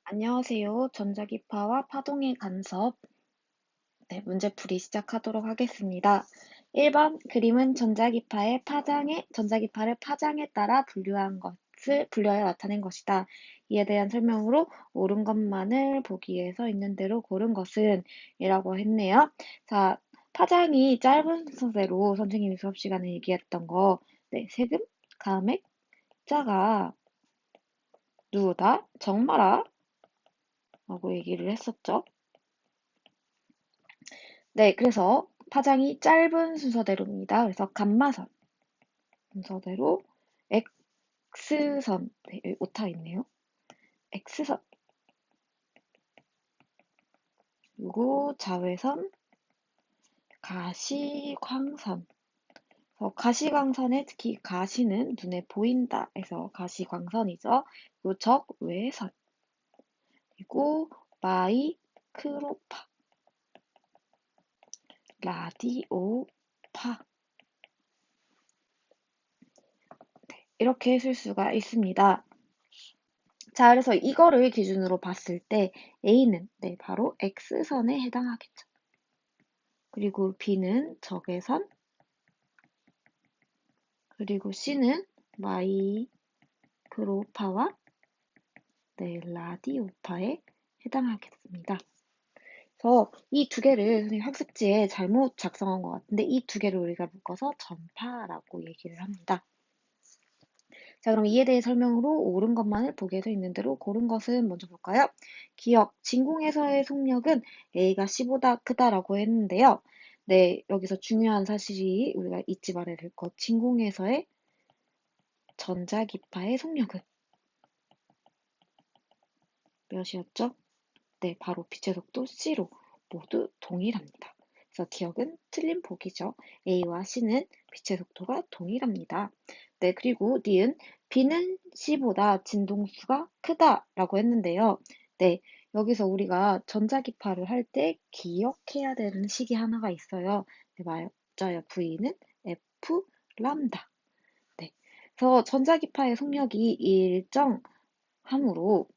안녕하세요. 전자기파와 파동의 간섭, 문제풀이 시작하도록 하겠습니다. 1번 그림은 전자기파를 파장에 따라 분류하여 나타낸 것이다. 이에 대한 설명으로 옳은 것만을 보기 위해서 있는 대로 고른 것은 이라고 했네요. 자, 파장이 짧은 순서대로 선생님이 수업 시간에 얘기했던 거, 세금, 감액, 자가 누구다? 정말아? 라고 얘기를 했었죠. 그래서 파장이 짧은 순서대로입니다. 그래서 감마선 순서대로 X선, 여기 오타 있네요. X선, 그리고 자외선, 가시광선. 가시광선에 특히 가시는 눈에 보인다 해서 가시광선이죠. 그리고 적외선, 그리고 마이크로파, 라디오파. 이렇게 쓸 수가 있습니다. 자, 그래서 이거를 기준으로 봤을 때 A는 바로 X선에 해당하겠죠. 그리고 B는 적외선, 그리고 C는 마이크로파와 라디오파에 해당하겠습니다. 그래서 이 두 개를 선생님 학습지에 잘못 작성한 것 같은데 이 두 개를 우리가 묶어서 전파라고 얘기를 합니다. 자, 그럼 이에 대해 설명으로 옳은 것만을 보기에서 있는 대로 고른 것은 먼저 볼까요? 기억, 진공에서의 속력은 A가 C보다 크다라고 했는데요. 여기서 중요한 사실이 우리가 잊지 말아야 될 것. 진공에서의 전자기파의 속력은 몇이었죠? 바로 빛의 속도 C로 모두 동일합니다. 그래서 기억은 틀린 보기죠. A와 C는 빛의 속도가 동일합니다. 그리고 니은 B는 C보다 진동수가 크다라고 했는데요. 여기서 우리가 전자기파를 할 때 기억해야 되는 식이 하나가 있어요. 맞아요. V는 F 람다. 그래서 전자기파의 속력이 일정함으로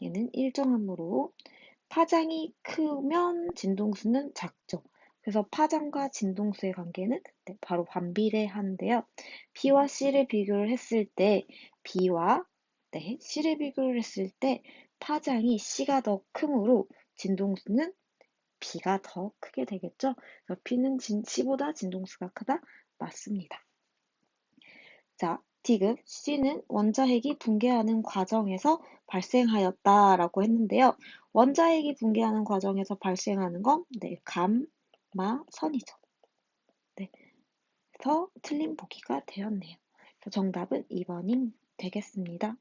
얘는 일정함으로 파장이 크면 진동수는 작죠. 그래서 파장과 진동수의 관계는 바로 반비례하는데요. B와 C를 비교를 했을 때 B와 C를 비교를 했을 때 파장이 C가 더 크므로 진동수는 B가 더 크게 되겠죠. 그래서 B는 C보다 진동수가 크다? 맞습니다. 자, 디귿 C는 원자핵이 붕괴하는 과정에서 발생하였다라고 했는데요. 원자핵이 붕괴하는 과정에서 발생하는 건 감마선이죠. 그래서 틀린 보기가 되었네요. 정답은 2번이 되겠습니다.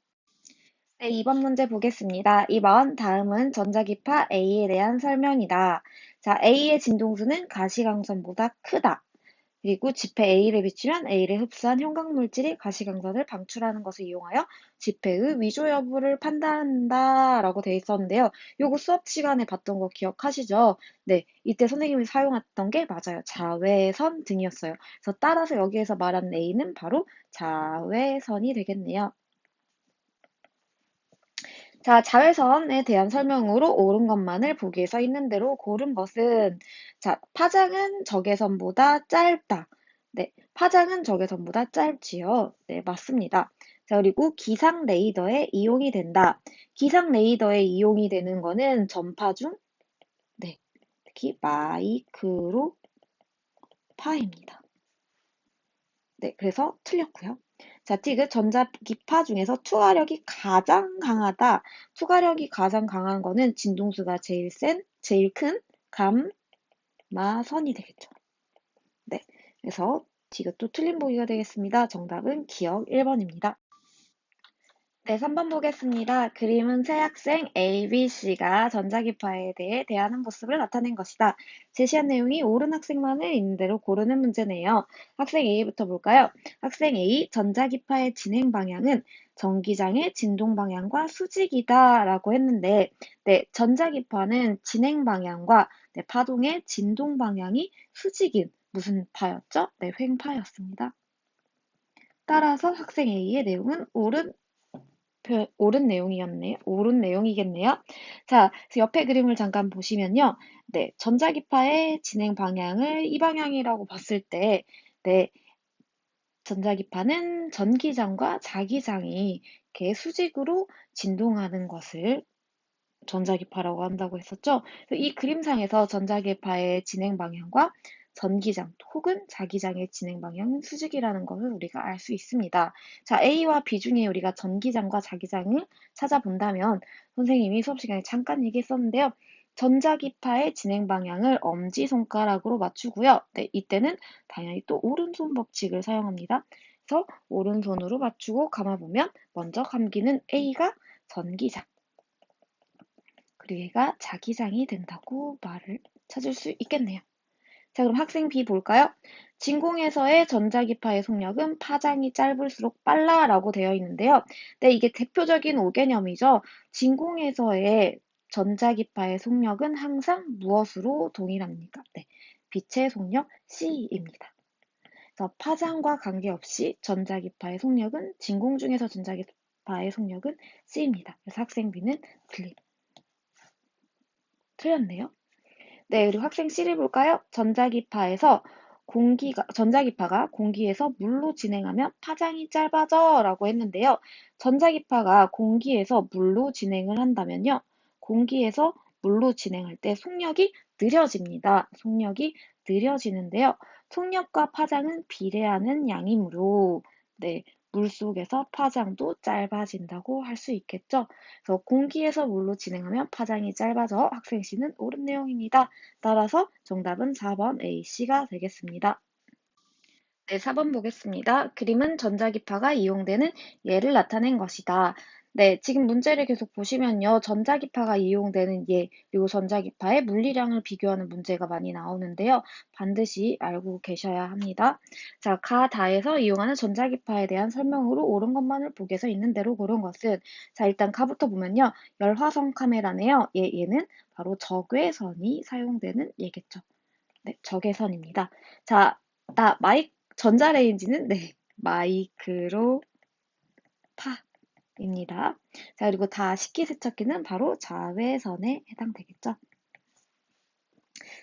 2번 문제 보겠습니다. 2번 다음은 전자기파 A에 대한 설명이다. 자, A의 진동수는 가시광선보다 크다. 그리고 지폐 A를 비추면 A를 흡수한 형광물질이 가시광선을 방출하는 것을 이용하여 지폐의 위조 여부를 판단한다라고 되어 있었는데요. 요거 수업 시간에 봤던 거 기억하시죠? 이때 선생님이 사용했던 게 맞아요. 자외선 등이었어요. 그래서 따라서 여기에서 말하는 A는 바로 자외선이 되겠네요. 자, 자외선에 대한 설명으로 옳은 것만을 보기에 있는 대로 고른 것은 자, 파장은 적외선보다 짧다. 파장은 적외선보다 짧지요. 맞습니다. 자, 그리고 기상 레이더에 이용이 된다. 기상 레이더에 이용이 되는 거는 전파 중 특히 마이크로파입니다. 그래서 틀렸고요. 자, 디귿 전자기파 중에서 투하력이 가장 강하다. 투하력이 가장 강한 거는 진동수가 제일 큰 감마선이 되겠죠. 그래서 디귿도 틀린 보기가 되겠습니다. 정답은 기억 1번입니다. 3번 보겠습니다. 그림은 세 학생 A, B, C가 전자기파에 대해 대하는 모습을 나타낸 것이다. 제시한 내용이 옳은 학생만을 있는 대로 고르는 문제네요. 학생 A부터 볼까요? 학생 A, 전자기파의 진행 방향은 전기장의 진동 방향과 수직이다 라고 했는데 전자기파는 진행 방향과 파동의 진동 방향이 수직인 무슨 파였죠? 횡파였습니다. 따라서 학생 A의 내용은 옳은 옳은 내용이었네요. 옳은 내용이겠네요. 자, 그래서 옆에 그림을 잠깐 보시면요. 네, 전자기파의 진행 방향을 이 방향이라고 봤을 때, 네, 전자기파는 전기장과 자기장이 이렇게 수직으로 진동하는 것을 전자기파라고 한다고 했었죠. 이 그림상에서 전자기파의 진행 방향과 전기장 혹은 자기장의 진행 방향은 수직이라는 것을 우리가 알 수 있습니다. 자, A와 B 중에 우리가 전기장과 자기장을 찾아본다면 선생님이 수업 시간에 잠깐 얘기했었는데요. 전자기파의 진행 방향을 엄지손가락으로 맞추고요. 네, 이때는 당연히 또 오른손 법칙을 사용합니다. 그래서 오른손으로 맞추고 감아보면 먼저 감기는 A가 전기장, 그리고 얘가 자기장이 된다고 말을 찾을 수 있겠네요. 자, 그럼 학생 B 볼까요? 진공에서의 전자기파의 속력은 파장이 짧을수록 빨라라고 되어 있는데요. 네, 이게 대표적인 오개념이죠. 진공에서의 전자기파의 속력은 항상 무엇으로 동일합니까? 네, 빛의 속력 C입니다. 그래서 파장과 관계없이 전자기파의 속력은 진공 중에서 전자기파의 속력은 C입니다. 그래서 학생 B는 틀렸네요. 네, 그리고 학생 C를 볼까요? 전자기파가 공기에서 물로 진행하면 파장이 짧아져 라고 했는데요. 전자기파가 공기에서 물로 진행을 한다면요. 공기에서 물로 진행할 때 속력이 느려집니다. 속력이 느려지는데요. 속력과 파장은 비례하는 양이므로, 네, 물속에서 파장도 짧아진다고 할 수 있겠죠. 그래서 공기에서 물로 진행하면 파장이 짧아져 학생 C는 옳은 내용입니다. 따라서 정답은 4번 A씨가 되겠습니다. 네, 4번 보겠습니다. 그림은 전자기파가 이용되는 예를 나타낸 것이다. 네, 지금 문제를 계속 보시면요. 전자기파가 이용되는 예, 그리고 전자기파의 물리량을 비교하는 문제가 많이 나오는데요. 반드시 알고 계셔야 합니다. 자, 가다에서 이용하는 전자기파에 대한 설명으로 옳은 것만을 보기에서 있는 대로 고른 것은, 자, 일단 가부터 보면요. 열화성 카메라네요. 얘는 바로 적외선이 사용되는 예겠죠. 네, 적외선입니다. 자, 전자레인지는 네, 마이크로파입니다. 자, 그리고 다 식기세척기는 바로 자외선에 해당되겠죠.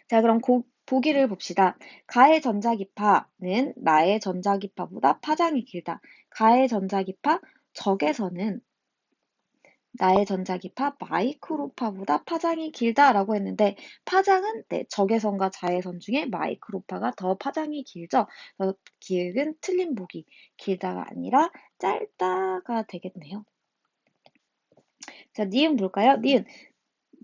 자, 그럼 보기를 봅시다. 가의 전자기파는 나의 전자기파보다 파장이 길다. 가의 전자기파 적외선은 나의 전자기파 마이크로파보다 파장이 길다라고 했는데 파장은 네, 적외선과 자외선 중에 마이크로파가 더 파장이 길죠. 그래서 기억은 틀린 보기. 길다가 아니라 짧다가 되겠네요. 자, 니은 볼까요? 니은.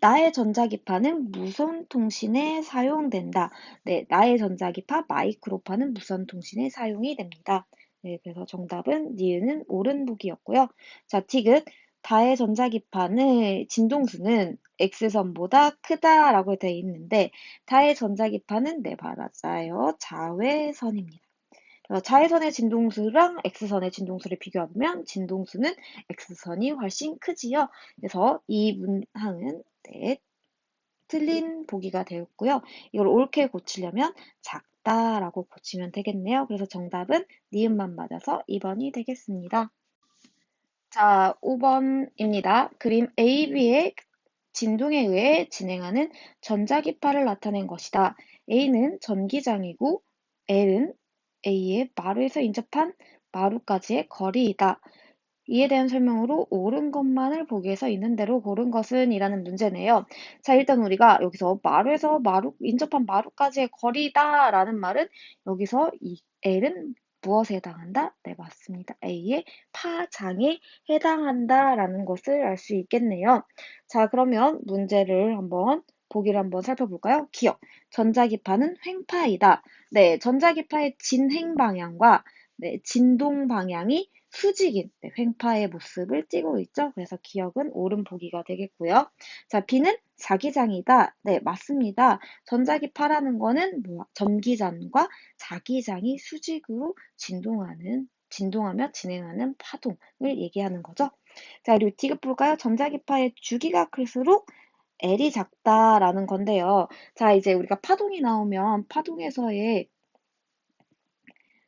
나의 전자기파는 무선 통신에 사용된다. 네, 나의 전자기파 마이크로파는 무선 통신에 사용이 됩니다. 네, 그래서 정답은 니은은 옳은 보기였고요. 자, 티귿. 다의 전자기파는 진동수는 X선보다 크다라고 되어 있는데 다의 전자기파는 네, 맞아요. 자외선입니다. 자외선의 진동수랑 X선의 진동수를 비교하면 진동수는 X선이 훨씬 크지요. 그래서 이 문항은 네, 틀린 보기가 되었고요. 이걸 옳게 고치려면 작다라고 고치면 되겠네요. 그래서 정답은 니은만 맞아서 2번이 되겠습니다. 자, 5번입니다. 그림 AB의 진동에 의해 진행하는 전자기파를 나타낸 것이다. A는 전기장이고 L은 A의 마루에서 인접한 마루까지의 거리이다. 이에 대한 설명으로 옳은 것만을 보기에서 있는 대로 고른 것은 이라는 문제네요. 자, 일단 우리가 여기서 마루에서 인접한 마루까지의 거리다라는 말은 여기서 이 L은 무엇에 해당한다? 네, 맞습니다. A의 파장에 해당한다라는 것을 알 수 있겠네요. 자, 그러면 보기를 한번 살펴볼까요? 기억. 전자기파는 횡파이다. 네, 전자기파의 진행 방향과 네, 진동 방향이 수직인 네, 횡파의 모습을 띠고 있죠. 그래서 기억은 옳은 보기가 되겠고요. 자, B는 자기장이다. 네, 맞습니다. 전자기파라는 거는 전기장과 자기장이 수직으로 진동하며 진행하는 파동을 얘기하는 거죠. 자, 그리고 디귿 볼까요? 전자기파의 주기가 클수록 L이 작다라는 건데요. 자, 이제 우리가 파동이 나오면 파동에서의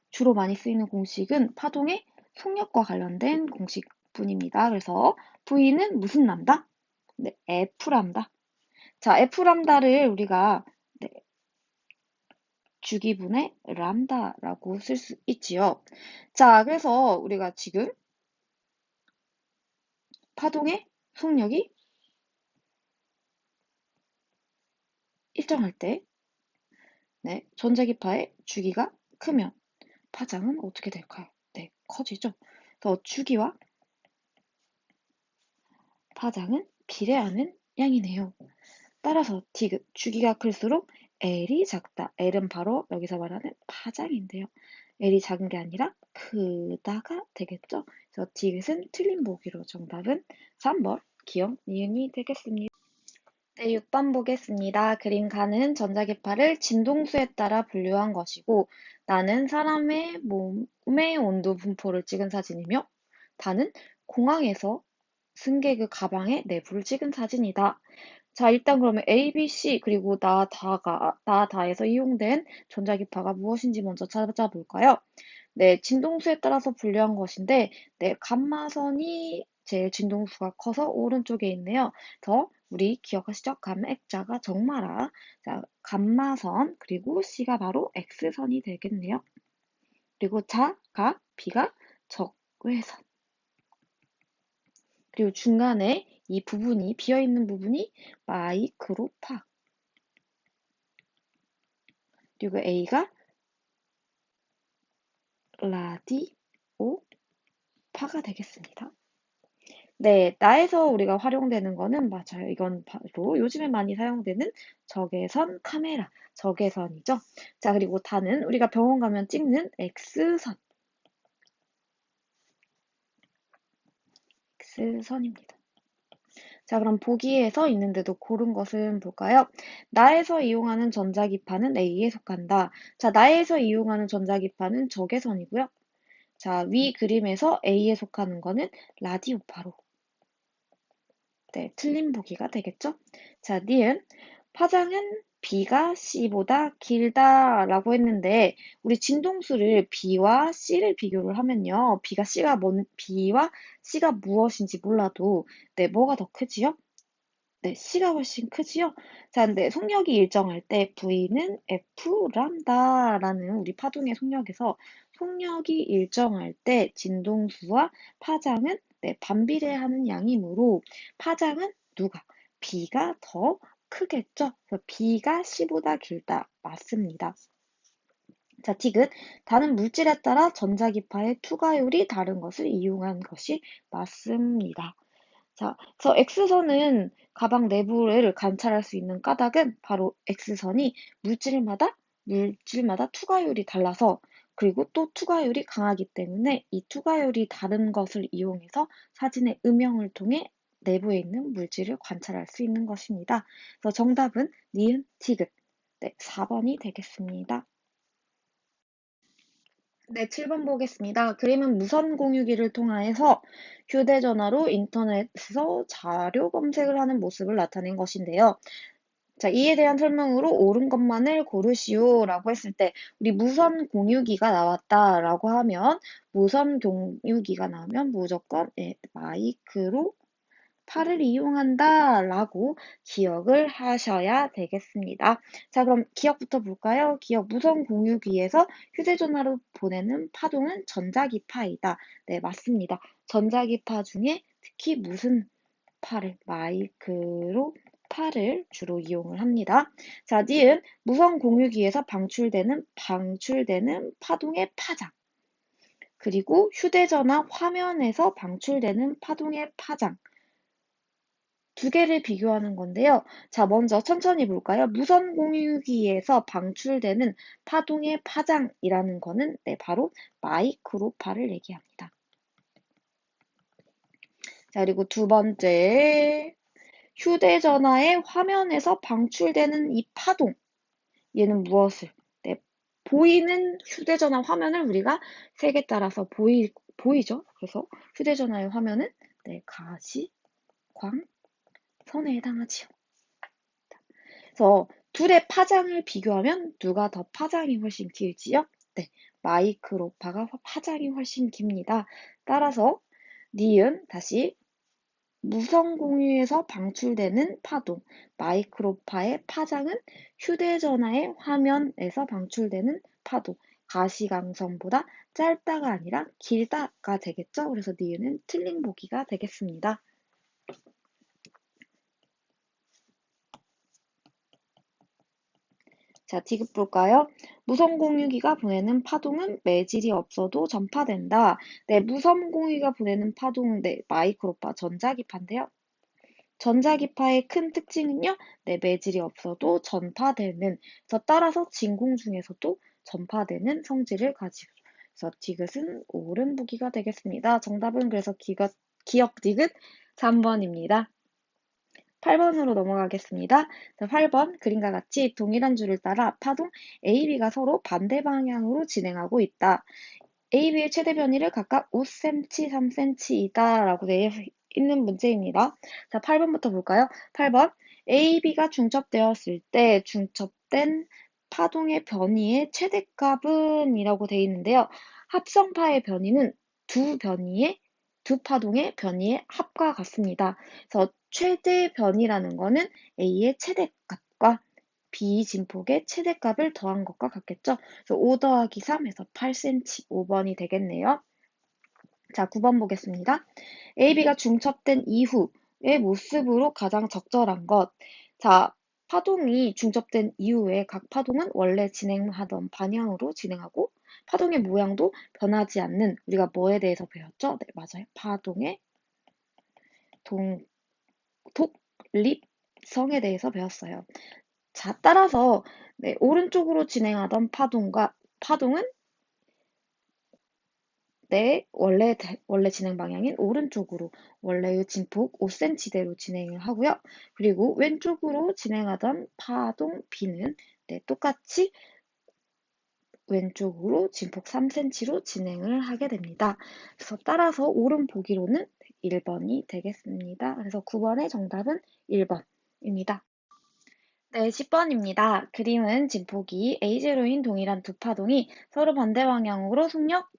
주로 많이 쓰이는 공식은 파동의 속력과 관련된 공식 분입니다. 그래서 V는 무슨 람다? 네, F람다. 자, F람다를 우리가 네, 주기분의 람다라고 쓸 수 있지요. 자, 그래서 우리가 지금 파동의 속력이 일정할 때 네, 전자기파의 주기가 크면 파장은 어떻게 될까요? 네, 커지죠. 그래서 주기와 파장은 비례하는 양이네요. 따라서 디귿, 주기가 클수록 L이 작다. L은 바로 여기서 말하는 파장인데요. L이 작은 게 아니라 크다가 되겠죠. 그래서 디귿은 틀린 보기로 정답은 3번 기억, 니은이 되겠습니다. 네, 6번 보겠습니다. 그림 가는 전자기파를 진동수에 따라 분류한 것이고, 나는 사람의 몸의 온도 분포를 찍은 사진이며, 다는 공항에서 승객의 가방의 내부를 찍은 사진이다. 자, 일단 그러면 A, B, C, 그리고 나다에서 이용된 전자기파가 무엇인지 먼저 찾아볼까요? 네, 진동수에 따라서 분류한 것인데, 네, 감마선이 제일 진동수가 커서 오른쪽에 있네요. 더 우리 기억하시죠? 감액자가 적마라. 자, 감마선, 그리고 C가 바로 X선이 되겠네요. 그리고 자가 B가 적외선. 그리고 중간에 이 부분이, 비어있는 부분이 마이크로파. 그리고 A가 라디오파가 되겠습니다. 네, 나에서 우리가 활용되는 거는 맞아요. 이건 바로 요즘에 많이 사용되는 적외선 카메라, 적외선이죠. 자, 그리고 다는 우리가 병원 가면 찍는 X선, X선입니다. 자, 그럼 보기에서 있는데도 고른 것은 볼까요? 나에서 이용하는 전자기파는 A에 속한다. 자, 나에서 이용하는 전자기파는 적외선이고요. 자, 위 그림에서 A에 속하는 거는 라디오파로. 네, 틀린 보기가 되겠죠? 자, 니은. 파장은 B가 C보다 길다라고 했는데, 우리 진동수를 B와 C를 비교를 하면요. B와 C가 무엇인지 몰라도, 네, 뭐가 더 크지요? 네, C가 훨씬 크지요? 자, 근데 속력이 일정할 때 V는 F 람다라는 우리 파동의 속력에서 속력이 일정할 때 진동수와 파장은 네, 반비례하는 양이므로 파장은 누가? B가 더 크겠죠? 그래서 B가 C보다 길다. 맞습니다. 자, 디귿. 다른 물질에 따라 전자기파의 투과율이 다른 것을 이용한 것이 맞습니다. 자, 그래서 X선은 가방 내부를 관찰할 수 있는 까닭은 바로 X선이 물질마다 투과율이 달라서 그리고 또 투과율이 강하기 때문에 이 투과율이 다른 것을 이용해서 사진의 음영을 통해 내부에 있는 물질을 관찰할 수 있는 것입니다. 그래서 정답은 니은 디귿. 네, 4번이 되겠습니다. 네, 7번 보겠습니다. 그림은 무선 공유기를 통하여서 휴대전화로 인터넷에서 자료 검색을 하는 모습을 나타낸 것인데요. 자, 이에 대한 설명으로 옳은 것만을 고르시오라고 했을 때, 우리 무선 공유기가 나왔다라고 하면, 무선 공유기가 나오면 무조건 마이크로 팔을 이용한다라고 기억을 하셔야 되겠습니다. 자, 그럼 기억부터 볼까요? 기억 무선 공유기에서 휴대전화로 보내는 파동은 전자기파이다. 네, 맞습니다. 전자기파 중에 특히 무슨 마이크로 팔을 주로 이용을 합니다. 자, 니은 무선 공유기에서 방출되는 파동의 파장. 그리고 휴대전화 화면에서 방출되는 파동의 파장. 두 개를 비교하는 건데요. 자, 먼저 천천히 볼까요? 무선 공유기에서 방출되는 파동의 파장이라는 거는 네, 바로 마이크로파를 얘기합니다. 자, 그리고 두 번째, 휴대전화의 화면에서 방출되는 이 파동, 얘는 무엇을? 네, 보이는 휴대전화 화면을 우리가 색에 따라서 보이죠? 그래서 휴대전화의 화면은 네, 가시광선에 해당하지요. 그래서 둘의 파장을 비교하면 누가 더 파장이 훨씬 길지요? 네, 마이크로파가 파장이 훨씬 깁니다. 따라서 니은, 다시 무선공유에서 방출되는 파동, 마이크로파의 파장은 휴대전화의 화면에서 방출되는 파동, 가시광선보다 짧다가 아니라 길다가 되겠죠? 그래서 니은은 틀린 보기가 되겠습니다. 자, 디귿 볼까요? 무선공유기가 보내는 파동은 매질이 없어도 전파된다. 네, 무선공유기가 보내는 파동은 네, 마이크로파, 전자기파인데요. 전자기파의 큰 특징은요, 네, 매질이 없어도 전파되는, 그래서 따라서 진공 중에서도 전파되는 성질을 가지고, 그래서 디귿은 옳은 보기가 되겠습니다. 정답은 그래서 기억 디귿 3번입니다. 8번으로 넘어가겠습니다. 8번 그림과 같이 동일한 줄을 따라 파동 AB가 서로 반대 방향으로 진행하고 있다. AB의 최대 변이를 각각 5cm, 3cm이다 라고 되어 있는 문제입니다. 자, 8번부터 볼까요? 8번 AB가 중첩되었을 때 중첩된 파동의 변이의 최대값은 이라고 되어 있는데요. 합성파의 변이는 두 파동의 변이의 합과 같습니다. 그래서 최대 변이라는 거는 A의 최대값과 B 진폭의 최대값을 더한 것과 같겠죠. 그래서 5 더하기 3에서 8cm, 5번이 되겠네요. 자, 9번 보겠습니다. AB가 중첩된 이후의 모습으로 가장 적절한 것. 자, 파동이 중첩된 이후에 각 파동은 원래 진행하던 방향으로 진행하고 파동의 모양도 변하지 않는 우리가 뭐에 대해서 배웠죠? 네, 맞아요. 파동의 독립성에 대해서 배웠어요. 자, 따라서 네, 오른쪽으로 진행하던 파동은 원래 진행 방향인 오른쪽으로 원래의 진폭 5cm대로 진행을 하고요. 그리고 왼쪽으로 진행하던 파동 B는 네, 똑같이 왼쪽으로 진폭 3cm로 진행을 하게 됩니다. 그래서 따라서 옳은 보기로는 1번이 되겠습니다. 그래서 9번의 정답은 1번입니다. 네, 10번입니다. 그림은 진폭이 A0인 동일한 두 파동이 서로 반대 방향으로 속력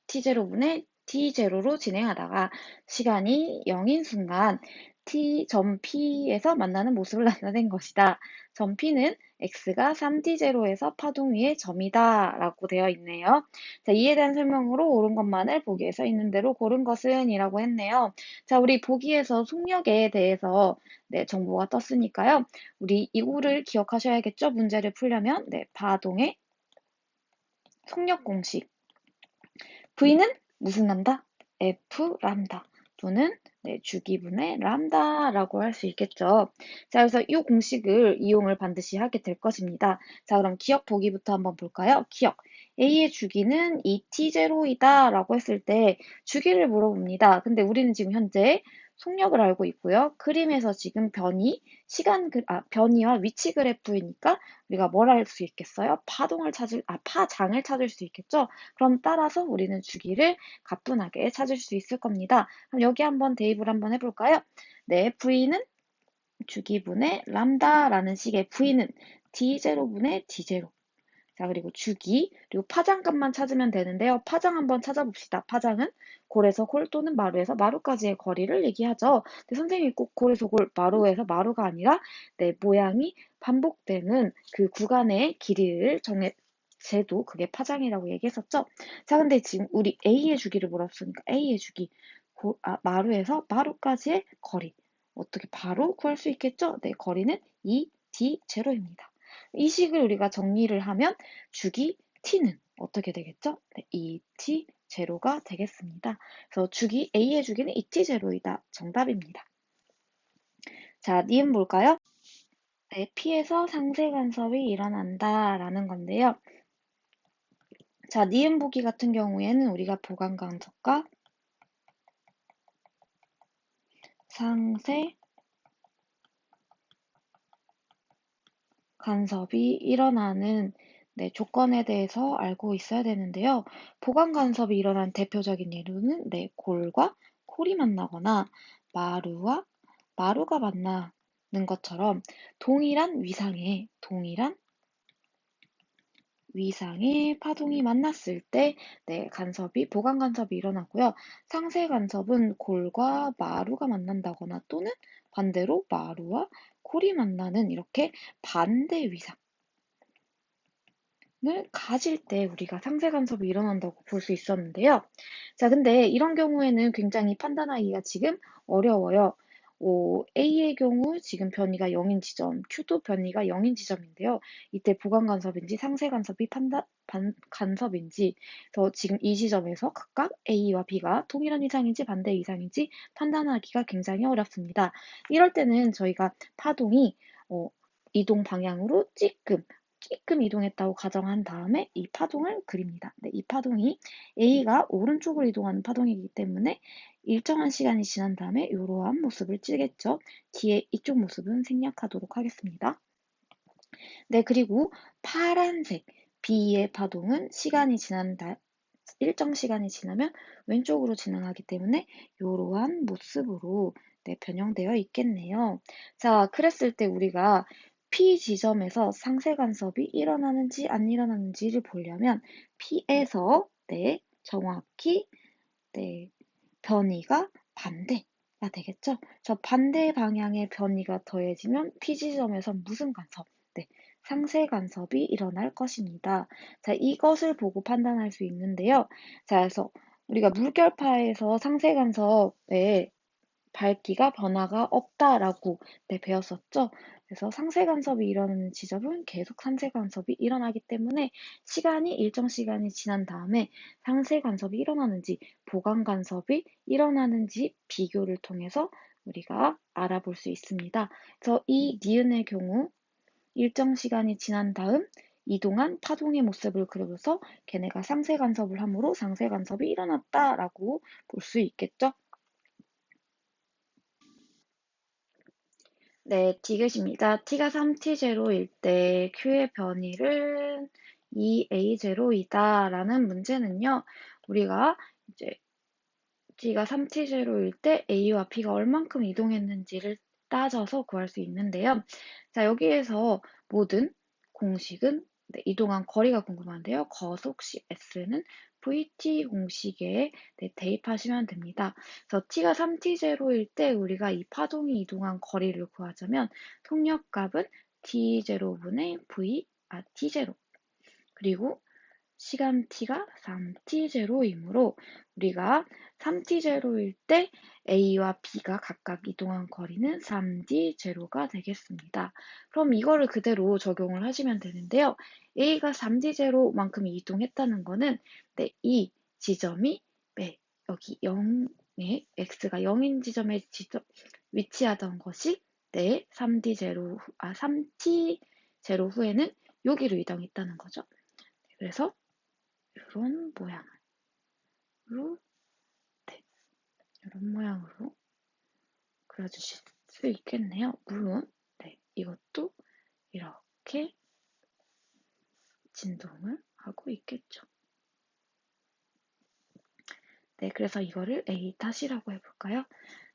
T0분의 D0로 진행하다가 시간이 0인 순간 T점 P에서 만나는 모습을 나타낸 것이다. 점 P는 X가 3D0에서 파동 위의 점이다 라고 되어 있네요. 자, 이에 대한 설명으로 옳은 것만을 보기에 써 있는 대로 고른 것은 이라고 했네요. 자, 우리 보기에서 속력에 대해서 네, 정보가 떴으니까요. 우리 이거를 기억하셔야겠죠? 문제를 풀려면 네, 파동의 속력 공식 V는 무슨 람다? F 람다 또는 네, 주기분의 람다라고 할 수 있겠죠. 자, 그래서 이 공식을 이용을 반드시 하게 될 것입니다. 자, 그럼 기억 보기부터 한번 볼까요? 기억. A의 주기는 2t0이다 라고 했을 때 주기를 물어봅니다. 근데 우리는 지금 현재 속력을 알고 있고요. 그림에서 지금 변이와 위치 그래프이니까 우리가 뭘 알 수 있겠어요? 파장을 찾을 수 있겠죠? 그럼 따라서 우리는 주기를 가뿐하게 찾을 수 있을 겁니다. 그럼 여기 한번 대입을 한번 해볼까요? 네, V는 주기분의 람다라는 식의 V는 D0분의 D0. 자, 그리고 주기, 그리고 파장값만 찾으면 되는데요. 파장 한번 찾아봅시다. 파장은 골에서 골 또는 마루에서 마루까지의 거리를 얘기하죠. 근데 선생님이 꼭 골에서 골, 마루에서 마루가 아니라 내 모양이 반복되는 그 구간의 길이를 재도 그게 파장이라고 얘기했었죠. 자, 근데 지금 우리 A의 주기를 물었으니까 A의 주기, 마루에서 마루까지의 거리. 어떻게 바로 구할 수 있겠죠? 네, 거리는 2D0입니다. 이 식을 우리가 정리를 하면 주기 t는 어떻게 되겠죠? 네, 2t 제로가 되겠습니다. 그래서 A의 주기는 2t 제로이다. 정답입니다. 자, 니은 볼까요? 네, P에서 상세 간섭이 일어난다라는 건데요. 자, 니은 보기 같은 경우에는 우리가 보강 간섭과 상세 간섭이 일어나는 네, 조건에 대해서 알고 있어야 되는데요. 보강 간섭이 일어난 대표적인 예로는 네, 골과 콜이 만나거나 마루와 마루가 만나는 것처럼 동일한 위상의 동일한 위상의 파동이 만났을 때, 네, 보강 간섭이 일어나고요. 상세 간섭은 골과 마루가 만난다거나 또는 반대로 마루와 골이 만나는 이렇게 반대 위상을 가질 때 우리가 상세 간섭이 일어난다고 볼 수 있었는데요. 자, 근데 이런 경우에는 굉장히 판단하기가 지금 어려워요. A의 경우 지금 변이가 0인 지점, Q도 변이가 0인 지점인데요. 이때 보강 간섭인지 상세 간섭이 간섭인지, 그래서 지금 이 지점에서 각각 A와 B가 동일한 이상인지 반대 이상인지 판단하기가 굉장히 어렵습니다. 이럴 때는 저희가 파동이 이동 방향으로 찌끔 이동했다고 가정한 다음에 이 파동을 그립니다. 네, 이 파동이 A가 오른쪽으로 이동하는 파동이기 때문에 일정한 시간이 지난 다음에 이러한 모습을 찌겠죠. 뒤에 이쪽 모습은 생략하도록 하겠습니다. 네, 그리고 파란색 B의 파동은 일정 시간이 지나면 왼쪽으로 진행하기 때문에 이러한 모습으로 네, 변형되어 있겠네요. 자, 그랬을 때 우리가 P 지점에서 상세 간섭이 일어나는지 안 일어나는지를 보려면 P에서 네, 정확히 네, 변이가 반대가 되겠죠? 저 반대 방향의 변이가 더해지면 P 지점에서 무슨 간섭? 네, 상세 간섭이 일어날 것입니다. 자, 이것을 보고 판단할 수 있는데요. 자, 그래서 우리가 물결파에서 상세 간섭의 밝기가 변화가 없다라고 네, 배웠었죠. 그래서 상세 간섭이 일어나는 지점은 계속 상세 간섭이 일어나기 때문에 일정 시간이 지난 다음에 상세 간섭이 일어나는지 보강 간섭이 일어나는지 비교를 통해서 우리가 알아볼 수 있습니다. 그래서 이 니은의 경우 일정 시간이 지난 다음 이동한 파동의 모습을 그려줘서 걔네가 상세 간섭을 함으로 상세 간섭이 일어났다라고 볼 수 있겠죠. 네, 디귿입니다. t가 3t0일 때 q의 변이는 2a0이다 라는 문제는요, 우리가 이제 t가 3t0일 때 a와 b가 얼만큼 이동했는지를 따져서 구할 수 있는데요. 자, 여기에서 모든 공식은 네, 이동한 거리가 궁금한데요. 거속시 s는 vt 공식에 네, 대입하시면 됩니다. 그래서 t가 3t0일 때 우리가 이 파동이 이동한 거리를 구하자면 통력값은 t0분의 t0 그리고 시간 t가 3t0이므로 우리가 3t0일 때 a와 b가 각각 이동한 거리는 3d0가 되겠습니다. 그럼 이거를 그대로 적용을 하시면 되는데요. a가 3d0만큼 이동했다는 거는 네, 이 지점이 네, 여기 0에 x가 0인 지점에 위치하던 것이 네, 3t0 후에는 여기로 이동했다는 거죠. 그래서 이런 모양으로, 네, 이런 모양으로 그려주실 수 있겠네요. 물론, 네, 이것도 이렇게 진동을 하고 있겠죠. 네, 그래서 이거를 A 탓이라고 해볼까요?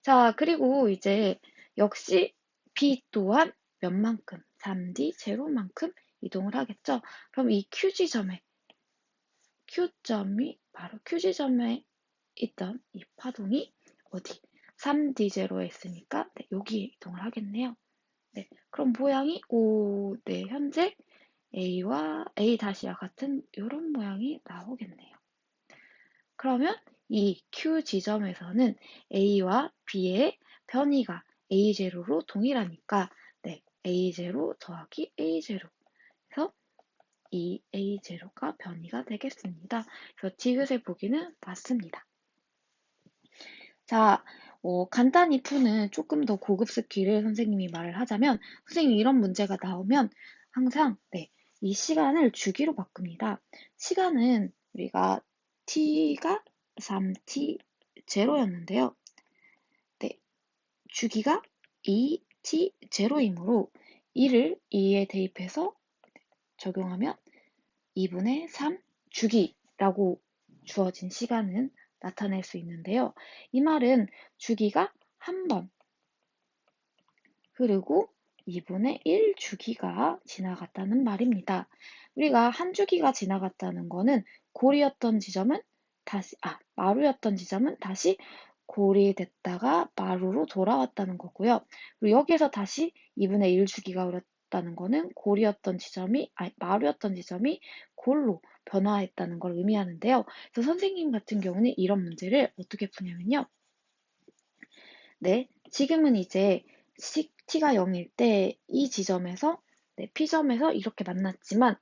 자, 그리고 이제 역시 B 또한 몇만큼, 3D 제로만큼 이동을 하겠죠. 그럼 이 Q점이 바로 Q지점에 있던 이 파동이 어디? 3D 제로에 있으니까 네, 여기에 이동을 하겠네요. 네, 그럼 모양이 네, 현재 A와 A-와 같은 이런 모양이 나오겠네요. 그러면 이 Q 지점에서는 A와 B의 변이가 A0로 동일하니까 네, A0 더하기 A0 해서 이 A0가 변이가 되겠습니다. 그래서 디귿의 보기는 맞습니다. 자, 간단히 푸는 조금 더 고급 스킬을 선생님이 말을 하자면, 선생님이 이런 문제가 나오면 항상, 네, 이 시간을 주기로 바꿉니다. 시간은 우리가 t가 3t0였는데요. 네, 주기가 2t0이므로 2를 2에 대입해서 적용하면 2분의 3 주기라고 주어진 시간은 나타낼 수 있는데요. 이 말은 주기가 한 번 흐르고 2분의 1 주기가 지나갔다는 말입니다. 우리가 한 주기가 지나갔다는 거는 골이었던 지점은 마루였던 지점은 다시 골이 됐다가 마루로 돌아왔다는 거고요. 그리고 여기에서 다시 2분의 1 주기가 흘렀다는 거는 마루였던 지점이 골로 변화했다는 걸 의미하는데요. 그래서 선생님 같은 경우는 이런 문제를 어떻게 푸냐면요. 네, 지금은 이제 t가 0일 때 이 지점에서 P점에서 이렇게 만났지만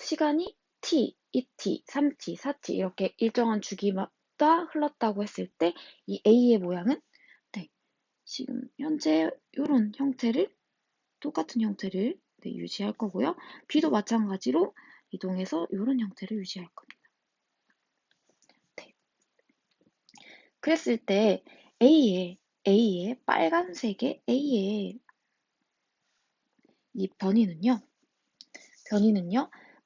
시간이 t, 2t, 3t, 4t 이렇게 일정한 주기마다 흘렀다고 했을 때 이 A의 모양은 지금 현재 이런 형태를 똑같은 형태를 유지할 거고요. B도 마찬가지로 이동해서 이런 형태를 유지할 겁니다. 네. 그랬을 때 A의 빨간색의 A의 이 변이는요.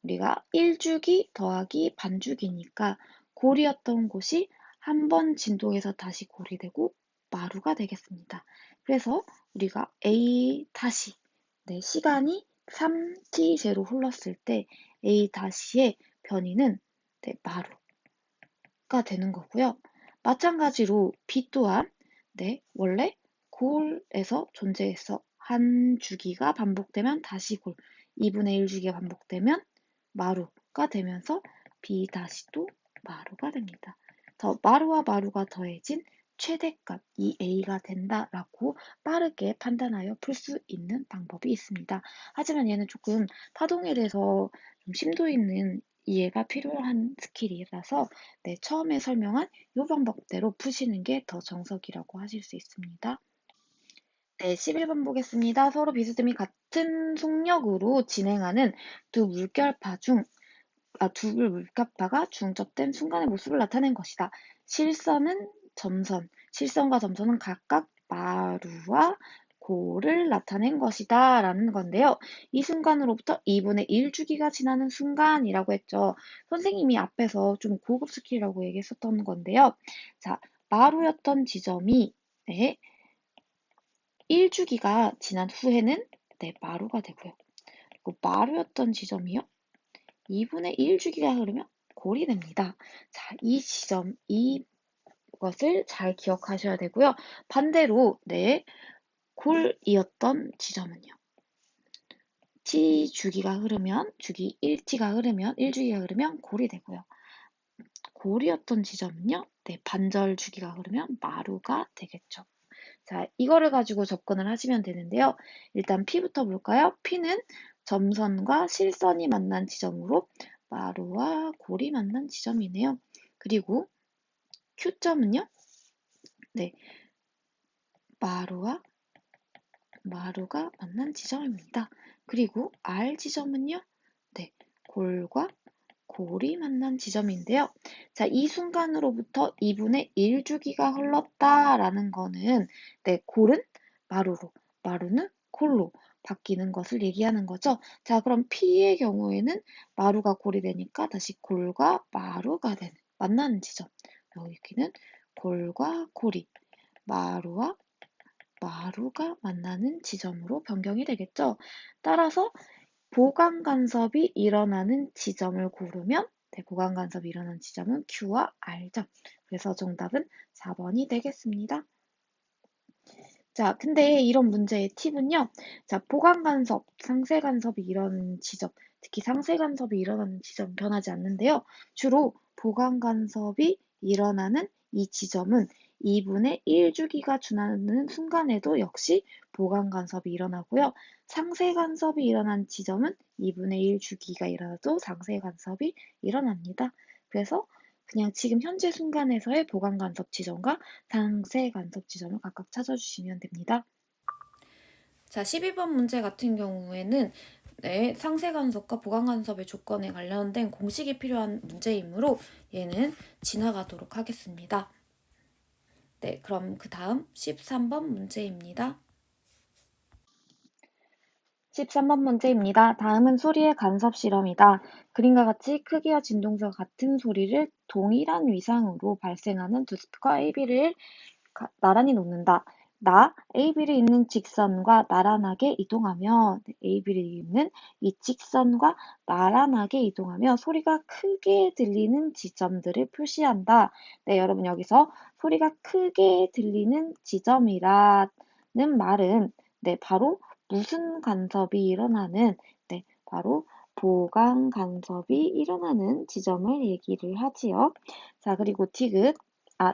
우리가 1주기 더하기 반주기니까 골이었던 곳이 한 번 진동해서 다시 골이 되고 마루가 되겠습니다. 그래서 우리가 A 다시 시간이 3t 제로 흘렀을 때 A 다시의 변이는 마루가 되는 거고요. 마찬가지로 B 또한 원래 골에서 존재해서 한 주기가 반복되면 다시 골, 2분의 1 주기가 반복되면 마루가 되면서 B 다시도 마루가 됩니다. 마루와 마루가 더해진 최대값, 이 A가 된다라고 빠르게 판단하여 풀 수 있는 방법이 있습니다. 하지만 얘는 조금 파동에 대해서 좀 심도 있는 이해가 필요한 스킬이라서 처음에 설명한 이 방법대로 푸시는 게 더 정석이라고 하실 수 있습니다. 네, 11번 보겠습니다. 서로 비스듬히 같은 속력으로 진행하는 두 물결파가 중첩된 순간의 모습을 나타낸 것이다. 실선과 점선은 각각 마루와 골을 나타낸 것이다 라는 건데요. 이 순간으로부터 2분의 1 주기가 지나는 순간이라고 했죠. 선생님이 앞에서 좀 고급 스킬이라고 얘기했었던 건데요. 자, 마루였던 지점이 1주기가 지난 후에는 마루가 되고요. 그리고 마루였던 지점이요. 2분의 1 주기가 흐르면 골이 됩니다. 자, 이것을 잘 기억하셔야 되고요. 반대로 골이었던 지점은요. 주기 1t가 흐르면 1주기가 흐르면 골이 되고요. 골이었던 지점은요. 반절 주기가 흐르면 마루가 되겠죠. 자, 이거를 가지고 접근을 하시면 되는데요. 일단 P부터 볼까요? P는 점선과 실선이 만난 지점으로 마루와 골이 만난 지점이네요. 그리고 Q점은요? 마루가 만난 지점입니다. 그리고 R 지점은요? 골과 골이 만난 지점인데요. 자, 이 순간으로부터 2분의 1 주기가 흘렀다라는 거는 골은 마루는 골로 바뀌는 것을 얘기하는 거죠. 자, 그럼 P의 경우에는 마루가 골이 되니까 다시 골과 마루가 되는 만나는 지점. 여기는 골과 골이 마루와 마루가 만나는 지점으로 변경이 되겠죠. 따라서 보강 간섭이 일어나는 지점을 고르면 보강 간섭이 일어나는 지점은 Q와 R점. 그래서 정답은 4번이 되겠습니다. 자, 근데 이런 문제의 팁은요. 자, 보강 간섭, 상쇄 간섭이 일어나는 지점, 특히 상쇄 간섭이 일어나는 지점 변하지 않는데요. 주로 보강 간섭이 일어나는 이 지점은 2분의 1 주기가 지나는 순간에도 역시 보강 간섭이 일어나고요. 상쇄 간섭이 일어난 지점은 2분의 1 주기가 일어나도 상쇄 간섭이 일어납니다. 그래서 그냥 지금 현재 순간에서의 보강 간섭 지점과 상쇄 간섭 지점을 각각 찾아주시면 됩니다. 자, 12번 문제 같은 경우에는 상쇄 간섭과 보강 간섭의 조건에 관련된 공식이 필요한 문제이므로 얘는 지나가도록 하겠습니다. 그럼 그 다음 13번 문제입니다. 13번 문제입니다. 다음은 소리의 간섭 실험이다. 그림과 같이 크기와 진동수가 같은 소리를 동일한 위상으로 발생하는 두 스피커 A, B를 나란히 놓는다. AB를 잇는 직선과 나란하게 이동하며, AB를 잇는 이 직선과 나란하게 이동하며 소리가 크게 들리는 지점들을 표시한다. 네, 여러분 여기서 소리가 크게 들리는 지점이라는 말은 네, 바로 무슨 간섭이 일어나는 네, 바로 보강 간섭이 일어나는 지점을 얘기를 하지요. 자, 그리고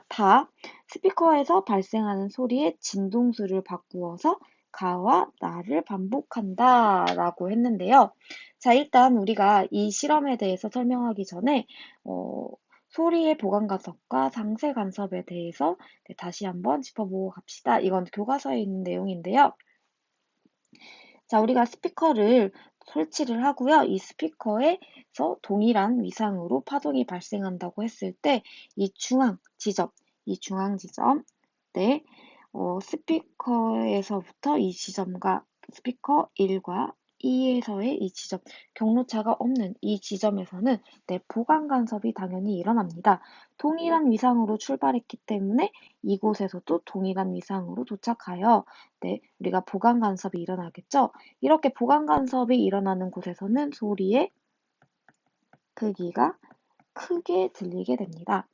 다 스피커에서 발생하는 소리의 진동수를 바꾸어서 가와 나를 반복한다 라고 했는데요. 자, 일단 우리가 이 실험에 대해서 설명하기 전에 소리의 보강 간섭과 상쇄 간섭에 대해서 네, 다시 한번 짚어보고 갑시다. 이건 교과서에 있는 내용인데요. 자, 우리가 스피커를 설치를 하고요. 이 스피커에서 동일한 위상으로 파동이 발생한다고 했을 때 이 중앙 지점, 네, 스피커에서부터 이 지점과 스피커 1과 2에서의 이 지점, 경로차가 없는 이 지점에서는 네, 보강 간섭이 당연히 일어납니다. 동일한 위상으로 출발했기 때문에 이곳에서도 동일한 위상으로 도착하여 네, 우리가 보강 간섭이 일어나겠죠. 이렇게 보강 간섭이 일어나는 곳에서는 소리의 크기가 크게 들리게 됩니다.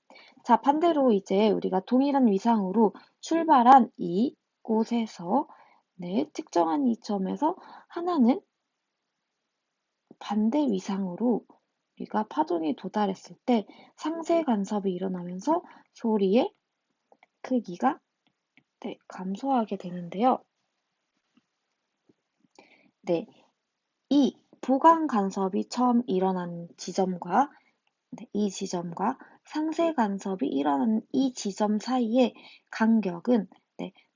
자, 반대로 이제 우리가 동일한 위상으로 출발한 이곳에서 네, 특정한 이 점에서 하나는 반대 위상으로 우리가 파동이 도달했을 때 상쇄 간섭이 일어나면서 소리의 크기가 네, 감소하게 되는데요. 네, 이 보강 간섭이 처음 일어난 지점과 이 지점과 상쇄 간섭이 일어나는 이 지점 사이의 간격은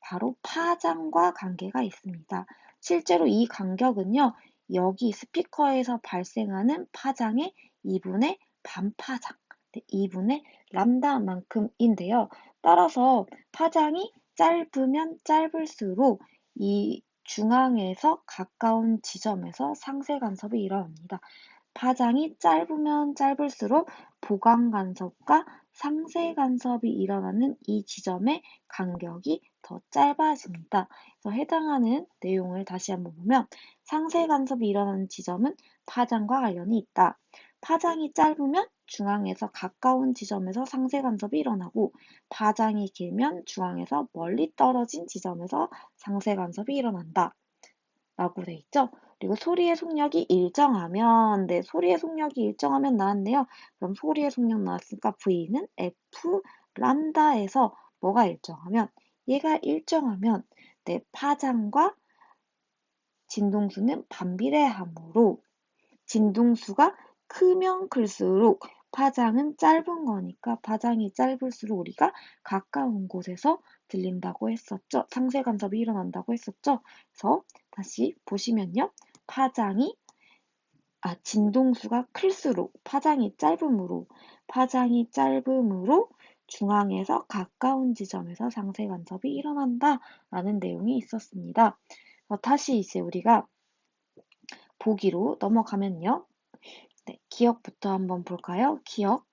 바로 파장과 관계가 있습니다. 실제로 이 간격은요, 여기 스피커에서 발생하는 파장의 2분의 반파장, 2분의 람다만큼인데요. 따라서 파장이 짧으면 짧을수록 이 중앙에서 가까운 지점에서 상쇄 간섭이 일어납니다. 파장이 짧으면 짧을수록 보강 간섭과 상쇄 간섭이 일어나는 이 지점의 간격이 더 짧아집니다. 그래서 해당하는 내용을 다시 한번 보면 상쇄 간섭이 일어나는 지점은 파장과 관련이 있다. 파장이 짧으면 중앙에서 가까운 지점에서 상쇄 간섭이 일어나고 파장이 길면 중앙에서 멀리 떨어진 지점에서 상쇄 간섭이 일어난다. 라고 돼 있죠? 그리고 소리의 속력이 일정하면, 네, 소리의 속력이 일정하면 나왔네요. 그럼 소리의 속력 나왔으니까 V는 F 람다에서 뭐가 일정하면, 얘가 일정하면, 네, 파장과 진동수는 반비례하므로, 진동수가 크면 클수록 파장은 짧은 거니까 파장이 짧을수록 우리가 가까운 곳에서 들린다고 했었죠. 상쇄 간섭이 일어난다고 했었죠. 그래서 다시 보시면요. 진동수가 클수록 파장이 짧음으로 중앙에서 가까운 지점에서 상쇄 간섭이 일어난다라는 내용이 있었습니다. 다시 이제 우리가 보기로 넘어가면요. 네, 기억부터 한번 볼까요? 기억.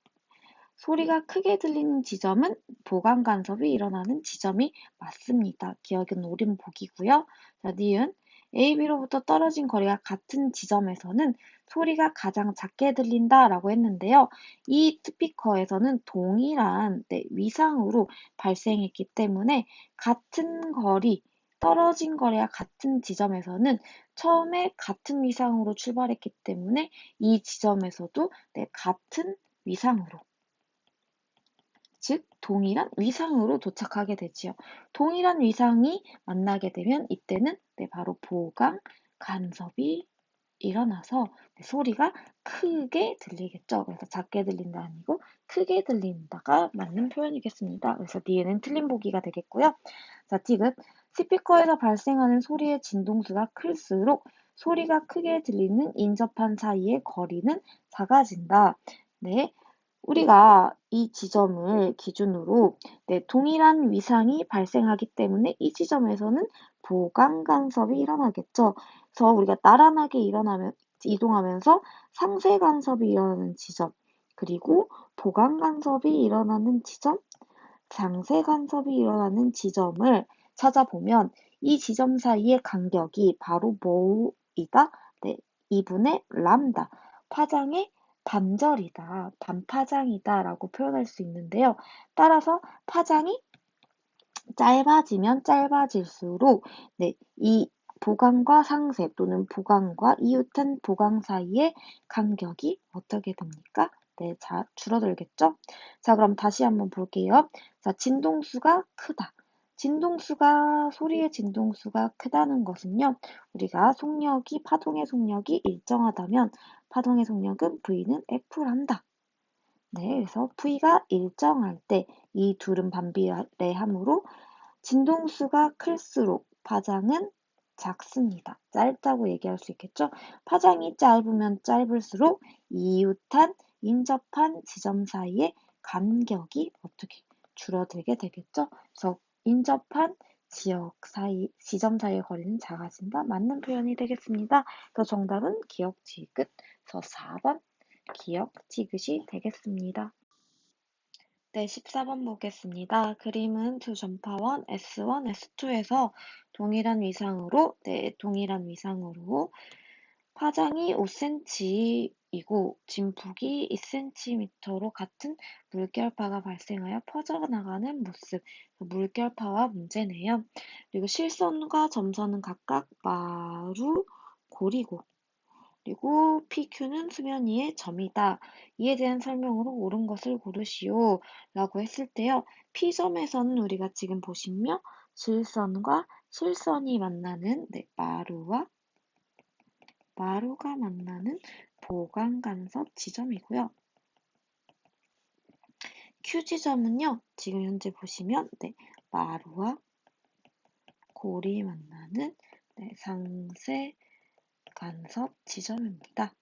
소리가 크게 들리는 지점은 보강 간섭이 일어나는 지점이 맞습니다. 기억은 옳은 보기고요. 자, 니은. AB로부터 떨어진 거리가 같은 지점에서는 소리가 가장 작게 들린다라고 했는데요. 이 스피커에서는 동일한 위상으로 발생했기 때문에 같은 거리, 떨어진 거리와 같은 지점에서는 처음에 같은 위상으로 출발했기 때문에 이 지점에서도 같은 위상으로 즉 동일한 위상으로 도착하게 되지요. 동일한 위상이 만나게 되면 이때는 바로 보강 간섭이 일어나서 소리가 크게 들리겠죠. 그래서 작게 들린다 아니고 크게 들린다가 맞는 표현이겠습니다. 그래서 뒤에는 틀린 보기가 되겠고요. 자, 디귿. 스피커에서 발생하는 소리의 진동수가 클수록 소리가 크게 들리는 인접한 사이의 거리는 작아진다. 네. 우리가 이 지점을 기준으로 동일한 위상이 발생하기 때문에 이 지점에서는 보강 간섭이 일어나겠죠. 그래서 우리가 나란하게 이동하면서 상쇄 간섭이 일어나는 지점, 그리고 보강 간섭이 일어나는 지점, 상쇄 간섭이 일어나는 지점을 찾아보면 이 지점 사이의 간격이 바로 뭐이다? 네, 2분의 람다. 파장의 반절이다, 반파장이다 라고 표현할 수 있는데요. 따라서 파장이 짧아지면 짧아질수록 네, 이 보강과 상세 또는 보강과 이웃한 보강 사이의 간격이 어떻게 됩니까? 네, 자, 줄어들겠죠? 자, 그럼 다시 한번 볼게요. 자, 진동수가 크다. 소리의 진동수가 크다는 것은요, 우리가 속력이, 파동의 속력이 일정하다면 파동의 속력은 V는 F란다. 네, 그래서 V가 일정할 때 이 둘은 반비례하므로 진동수가 클수록 파장은 작습니다. 짧다고 얘기할 수 있겠죠? 파장이 짧으면 짧을수록 이웃한, 인접한 지점 사이의 간격이 어떻게 줄어들게 되겠죠? 그래서 인접한 지점 사이의 거리는 작아진다. 맞는 표현이 되겠습니다. 그래서 정답은 기역, 지읒. 그래서 4번 기역, 지읒이 되겠습니다. 네, 14번 보겠습니다. 그림은 두 전파원 S1, S2에서 동일한 위상으로 파장이 5cm이고 진폭이 2cm로 같은 물결파가 발생하여 퍼져나가는 모습. 물결파와 문제네요. 그리고 실선과 점선은 각각 마루, 고리고 그리고 PQ는 수면 위의 점이다. 이에 대한 설명으로 옳은 것을 고르시오. 라고 했을 때요. P점에서는 우리가 지금 보시면 실선과 실선이 만나는 마루가 만나는 보강간섭 지점이고요. Q지점은요. 지금 현재 보시면 마루와 골이 만나는 상세 간섭 지점입니다.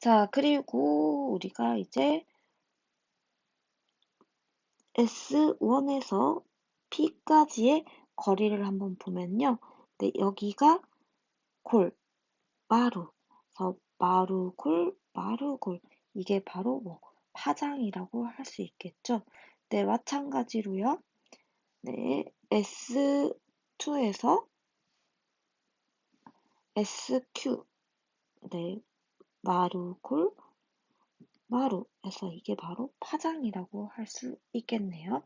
자, 그리고 우리가 이제 S1에서 P까지의 거리를 한번 보면요. 네, 여기가 골, 마루. 그래서 마루골. 이게 바로 파장이라고 할 수 있겠죠. 네, 마찬가지로요. 네, S2에서 SQ. 네, 마루골, 마루에서 이게 바로 파장이라고 할 수 있겠네요.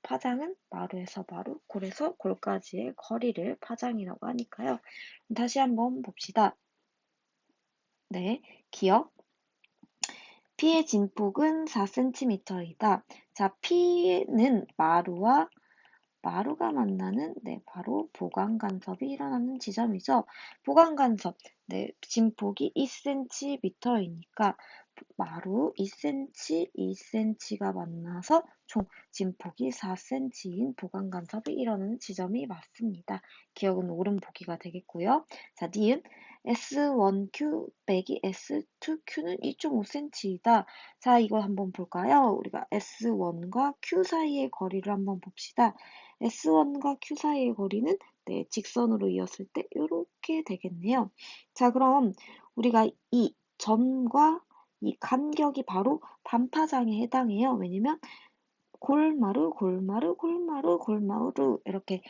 파장은 마루에서 마루, 골에서 골까지의 거리를 파장이라고 하니까요. 다시 한번 봅시다. 네, 기억. P의 진폭은 4cm이다. 자, P는 마루가 만나는 바로 보강간섭이 일어나는 지점이죠. 보강간섭, 진폭이 2cm이니까 마루 2cm, 2cm가 만나서 총 진폭이 4cm인 보강간섭이 일어나는 지점이 맞습니다. 기억은 옳은 보기가 되겠고요. 자, 니은 S1Q 빼기 S2Q는 2.5cm이다. 자, 이거 한번 볼까요? 우리가 S1과 Q 사이의 거리를 한번 봅시다. S1과 Q 사이의 거리는 직선으로 이었을 때 이렇게 되겠네요. 자, 그럼 우리가 이 점과 이 간격이 바로 반파장에 해당해요. 왜냐면 골마루 이렇게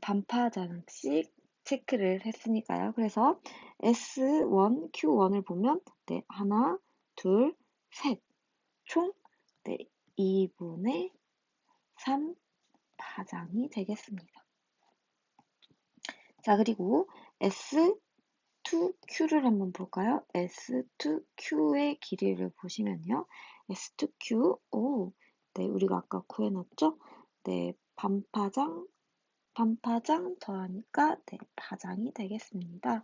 반파장씩 체크를 했으니까요. 그래서 S1, Q1을 보면 하나, 둘, 셋. 총 2분의 3 파장이 되겠습니다. 자, 그리고 S2Q를 한번 볼까요? S2Q의 길이를 보시면요. S2Q, 우리가 아까 구해놨죠? 반파장 더하니까 파장이 되겠습니다.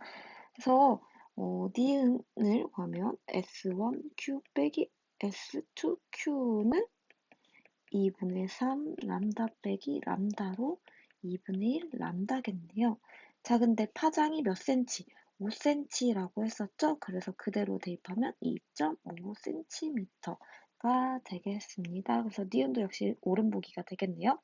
그래서 니은을 구하면 S1Q 빼기 S2Q는 2분의 3 람다 빼기 람다로 2분의 1 람다겠네요. 자, 근데 파장이 몇 cm? 5cm라고 했었죠? 그래서 그대로 대입하면 2.5cm가 되겠습니다. 그래서 니은도 역시 옳은 보기가 되겠네요.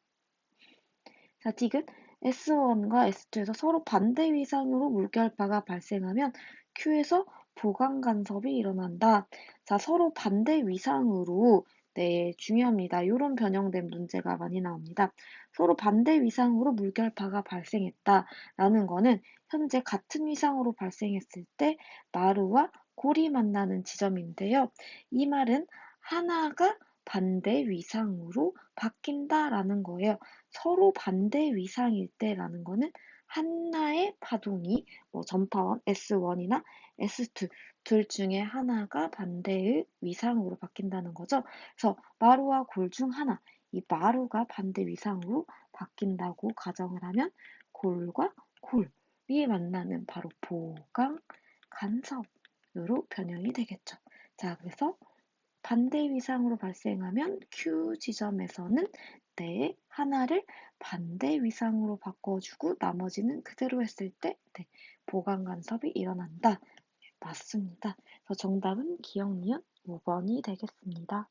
자, 디귿 S1과 S2에서 서로 반대 위상으로 물결파가 발생하면 Q에서 보강 간섭이 일어난다. 자, 서로 반대 위상으로 네, 중요합니다. 이런 변형된 문제가 많이 나옵니다. 서로 반대 위상으로 물결파가 발생했다라는 거는 현재 같은 위상으로 발생했을 때 마루와 골이 만나는 지점인데요. 이 말은 하나가 반대 위상으로 바뀐다라는 거예요. 서로 반대 위상일 때라는 거는 하나의 파동이 전파원 S1이나 S2 둘 중에 하나가 반대의 위상으로 바뀐다는 거죠. 그래서 마루와 골 중 하나, 이 마루가 반대 위상으로 바뀐다고 가정을 하면 골과 골이 만나는 바로 보강 간섭으로 변형이 되겠죠. 자, 그래서 반대 위상으로 발생하면 Q 지점에서는 하나를 반대 위상으로 바꿔주고 나머지는 그대로 했을 때 보강 간섭이 일어난다. 맞습니다. 그래서 정답은 기억, 니은 5번이 되겠습니다.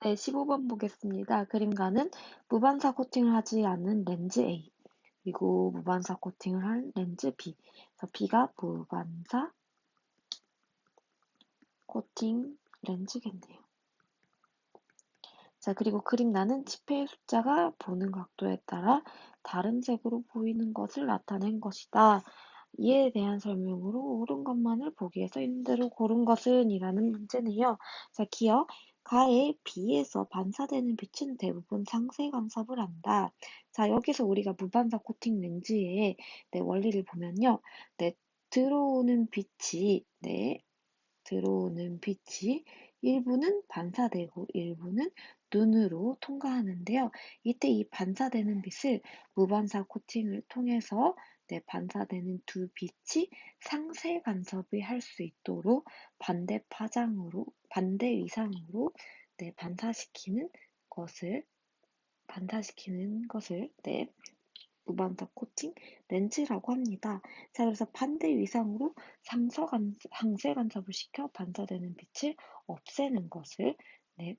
네, 15번 보겠습니다. 그림가는 무반사 코팅을 하지 않은 렌즈 A, 그리고 무반사 코팅을 한 렌즈 B. 그래서 B가 무반사 코팅 렌즈겠네요. 자, 그리고 그림란은 지폐의 숫자가 보는 각도에 따라 다른 색으로 보이는 것을 나타낸 것이다. 이에 대한 설명으로 옳은 것만을 보기에서 있는 대로 고른 것은 이라는 문제네요. 자, 기억. 가에 비해서 반사되는 빛은 대부분 상세 간섭을 한다. 자, 여기서 우리가 무반사 코팅 렌즈의 원리를 보면요. 들어오는 빛이 일부는 반사되고 일부는 눈으로 통과하는데요. 이때 이 반사되는 빛을 무반사 코팅을 통해서 반사되는 두 빛이 상세 간섭을 할 수 있도록 반대 위상으로 반사시키는 것을 무반사 코팅 렌즈라고 합니다. 자, 그래서 반대 위상으로 상세 간섭을 시켜 반사되는 빛을 없애는 것을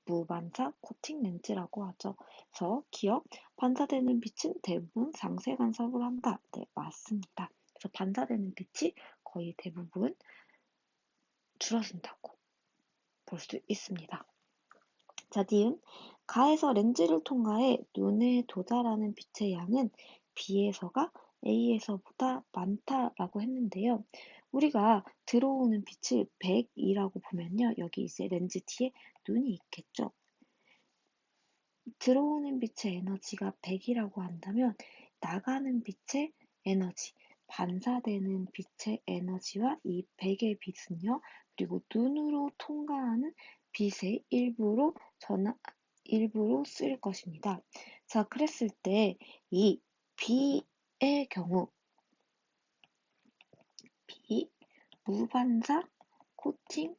무반사 코팅 렌즈라고 하죠. 그래서 기억, 반사되는 빛은 대부분 상세 간섭을 한다. 네, 맞습니다. 그래서 반사되는 빛이 거의 대부분 줄어든다고 볼 수 있습니다. 자, 니은. 가에서 렌즈를 통과해 눈에 도달하는 빛의 양은 B에서가 A에서보다 많다라고 했는데요. 우리가 들어오는 빛을 100이라고 보면요. 여기 이제 렌즈 뒤에 눈이 있겠죠. 들어오는 빛의 에너지가 100이라고 한다면 나가는 빛의 에너지, 반사되는 빛의 에너지와 이 100의 빛은요. 그리고 눈으로 통과하는 빛의 일부로 쓰일 것입니다. 자, 그랬을 때 이 B의 경우, B 무반사 코팅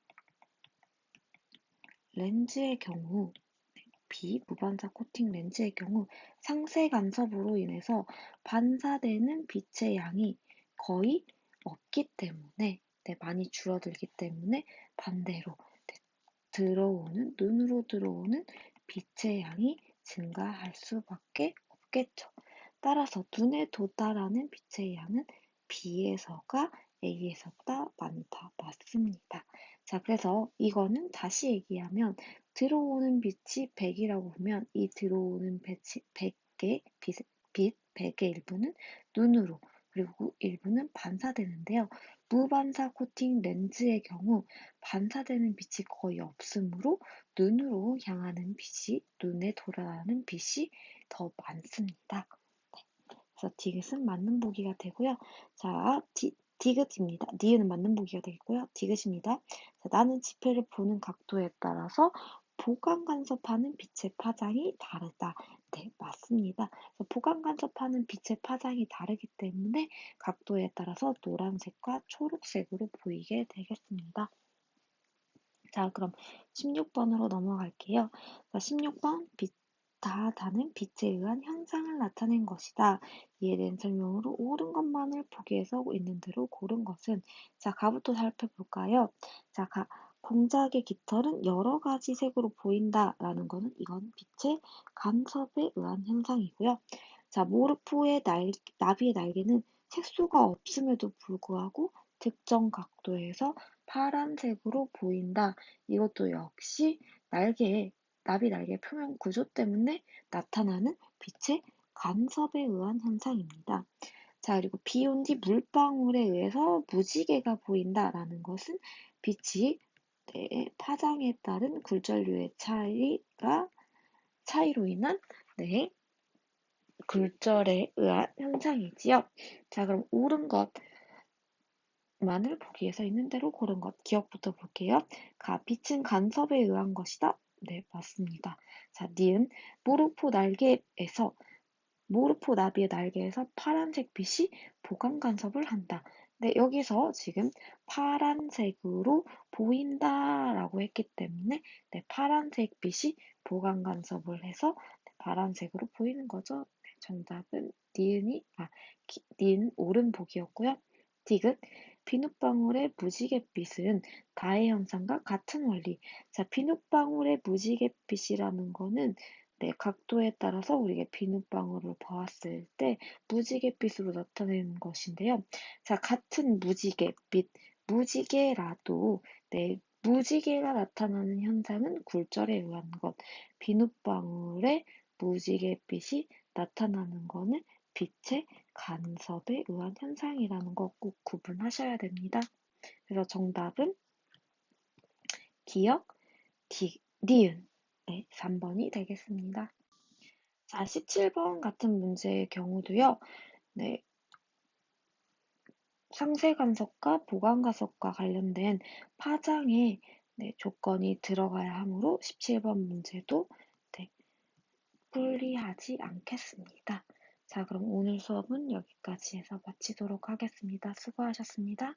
렌즈의 경우, 비무반사 코팅 렌즈의 경우 상세 간섭으로 인해서 반사되는 빛의 양이 거의 없기 때문에 많이 줄어들기 때문에 반대로 눈으로 들어오는 빛의 양이 증가할 수밖에 없겠죠. 따라서 눈에 도달하는 빛의 양은 B에서가 A에서보다 많다. 맞습니다. 자, 그래서 이거는 다시 얘기하면 들어오는 빛이 100이라고 보면 이 들어오는 빛 100의 일부는 눈으로 그리고 일부는 반사되는데요. 무반사 코팅 렌즈의 경우 반사되는 빛이 거의 없으므로 눈으로 향하는 빛이 눈에 돌아가는 빛이 더 많습니다. 그래서 디귿은 맞는 보기가 되고요. 자, 디귿입니다. 니은은 맞는 보기가 되겠고요. 디귿입니다. 자, 나는 지폐를 보는 각도에 따라서 보강 간섭하는 빛의 파장이 다르다. 네, 맞습니다. 보강 간섭하는 빛의 파장이 다르기 때문에 각도에 따라서 노란색과 초록색으로 보이게 되겠습니다. 자, 그럼 16번으로 넘어갈게요. 자, 16번 다는 빛에 의한 현상을 나타낸 것이다. 이에 대한 설명으로 옳은 것만을 보기에서 있는 대로 고른 것은 자, 가부터 살펴볼까요? 자, 공작의 깃털은 여러 가지 색으로 보인다라는 거는 이건 빛의 간섭에 의한 현상이고요. 자, 모르프의 나비의 날개는 색소가 없음에도 불구하고 특정 각도에서 파란색으로 보인다. 이것도 역시 나비 날개 표면 구조 때문에 나타나는 빛의 간섭에 의한 현상입니다. 자, 그리고 비 온 뒤 물방울에 의해서 무지개가 보인다라는 것은 빛이 파장에 따른 굴절류의 차이로 인한 굴절에 의한 현상이지요. 자, 그럼 옳은 것만을 보기 위해서 있는 대로 고른 것 기억부터 볼게요. 빛은 간섭에 의한 것이다. 네, 맞습니다. 자, 니은 모르포 나비의 날개에서 파란색 빛이 보강 간섭을 한다. 네, 여기서 지금 파란색으로 보인다라고 했기 때문에 파란색 빛이 보강 간섭을 해서 파란색으로 보이는 거죠. 네, 정답은 니은 옳은 보기였고요. 디귿 비눗방울의 무지갯빛은 다의 현상과 같은 원리. 자, 비눗방울의 무지갯빛이라는 거는 각도에 따라서 우리가 비눗방울을 보았을 때 무지갯빛으로 나타내는 것인데요. 자, 같은 무지갯빛, 무지개라도 무지개가 나타나는 현상은 굴절에 의한 것, 비눗방울의 무지갯빛이 나타나는 것은 빛의 간섭에 의한 현상이라는 거 꼭 구분하셔야 됩니다. 그래서 정답은 기역, 니은, 3번이 되겠습니다. 자, 17번 같은 문제의 경우도요, 상세 간섭과 보강 간섭과 관련된 파장의 조건이 들어가야 하므로 17번 문제도 풀이하지 않겠습니다. 자, 그럼 오늘 수업은 여기까지 해서 마치도록 하겠습니다. 수고하셨습니다.